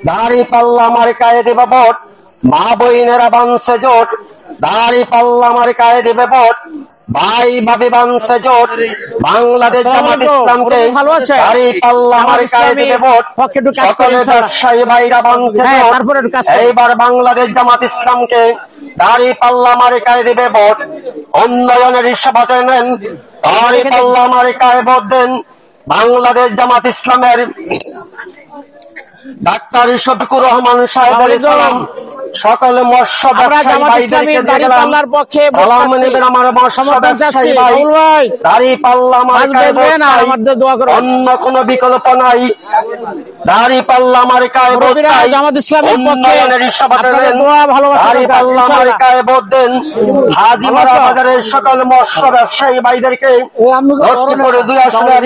দাঁড়িপাল্লা মার্কায় দেবে ভোট, মা বইনেরা বানছে জোট। দাঁড়িপাল্লা মার্কায় দেবে ভোট, ভাই ভাবি বানছে জোট। বাংলাদেশ জামাত ইসলামকে দাঁড়িপাল্লা মার্কায় দেবে ভোট, সকলে ব্যবসায়ী ভাইরা বানছে জোট। এইবার বাংলাদেশ জামাত ইসলামকে দাঁড়িপাল্লা মার্কায় দেবে ভোট। উন্নয়নের হিসাবে নেন, দাঁড়িপাল্লা মার্কায় ভোট দেন। বাংলাদেশ জামাত ইসলামের ডাক্তার শফিকুর রহমান সাহেবের সালাম, সকলে মৎস্য ব্যবসায়ী ভাইদেরকে দিয়ে গেলাম। সালাম নেবেন আমার মৎস্য ব্যবসায়ী ভাই। দাঁড়িপাল্লা মার্কায় ভোট চাই, অন্য কোনো বিকল্প নাই। দাঁড়িপাল্লা মার্কায় ভোট চাই, উন্নয়নের হিসাবে নেন। দাঁড়িপাল্লা মার্কায় ভোট দেন। হাজিমারা বাজারের সকল মৎস্য ব্যবসায়ী ভাইদেরকে লক্ষ্মীপুরে 2 আসনের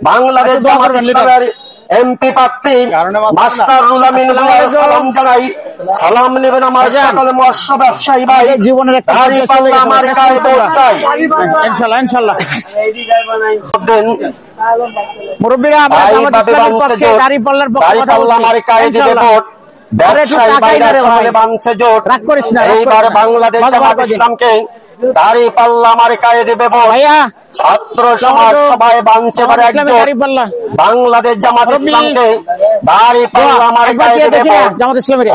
বাংলাদেশ জামাত ইসলামের এমপি প্রার্থী মাস্টার রুহুল আমিন ভাইয়ের সালাম জানাই। সালাম নেবেন আমার সকল মৎস্য ব্যবসায়ী ভাই। দাঁড়িপাল্লা মার্কায় ভোট চাই, ইনশাআল্লাহ ইনশাআল্লাহ। মুরব্বিরা দাঁড়িপাল্লা মার্কায় দিবে ভোট, ব্যবসায়ী ভাইরা সকলে বানছে জোট। এইবার বাংলাদেশ জামাত ইসলামকে দাঁড়িপাল্লা মার্কায় দেবে ভোট। ছাত্র সমাজ সভায় বানছে একজোট। বাংলাদেশ জামাত ইসলামকে দাঁড়িপাল্লা মার্কায় দেবে ভোট।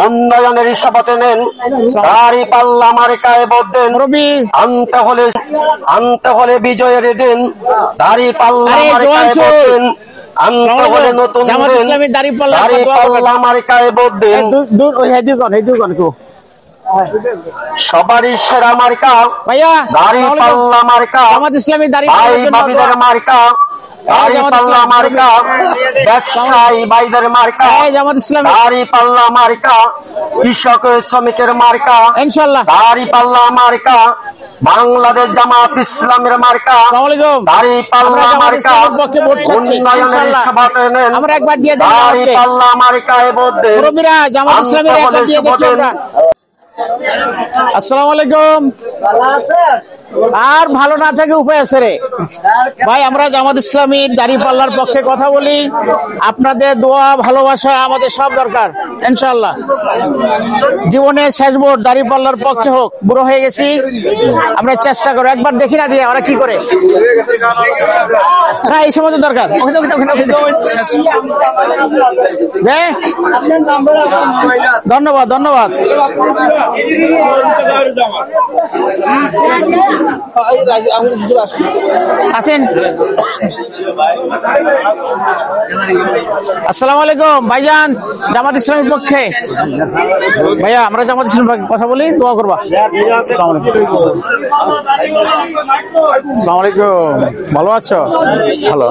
উন্নয়নের হিসাবে নেন, দাঁড়িপাল্লা মার্কায় ভোট দেন। আনতে হলে বিজয়ের দিন, দাঁড়িপাল্লা মার্কায় ভোট দেন। আনতে হলে নতুন দিন, দাঁড়িপাল্লা মার্কায় ভোট দেন। সবারই সেরা মার্কা দাঁড়িপাল্লা মার্কা, ভাই ভাবিদের মার্কা দাঁড়িপাল্লা মার্কা, ব্যবসায়ী ভাইদের মার্কা দাঁড়িপাল্লা মার্কা, কৃষক শ্রমিকের মার্কা দাঁড়িপাল্লা মার্কা, বাংলাদেশ জামাত ইসলামের মার্কা দাঁড়িপাল্লা মার্কা। উন্নয়নের হিসাবে নেন, দাঁড়িপাল্লা মার্কায় ভোট দেন। আসসালামু আলাইকুম। আর ভালো না থাকে উপায় আছে রে ভাই। আমরা জামাত ইসলামীর দাঁড়িপাল্লার পক্ষে কথা বলি। আপনাদের দোয়া ভালোবাসা আমাদের সব দরকার ইনশাআল্লাহ। জীবনের শেষ ভোট দাঁড়িপাল্লার পক্ষে হোক। বুড়ো হয়ে গেছি, আমরা চেষ্টা করো। একবার দেখি না দিয়ে ওরা কি করে। হ্যাঁ, এই সময় তো দরকার। ধন্যবাদ ধন্যবাদ। আছেন? আসসালামু আলাইকুম ভাইজান, জামাত ইসলামের পক্ষে। ভাইয়া আমরা জামাত ইসলামের পক্ষে কথা বলি, দোয়া করবা। আসসালামু আলাইকুম। ভালো আছো? ভালো।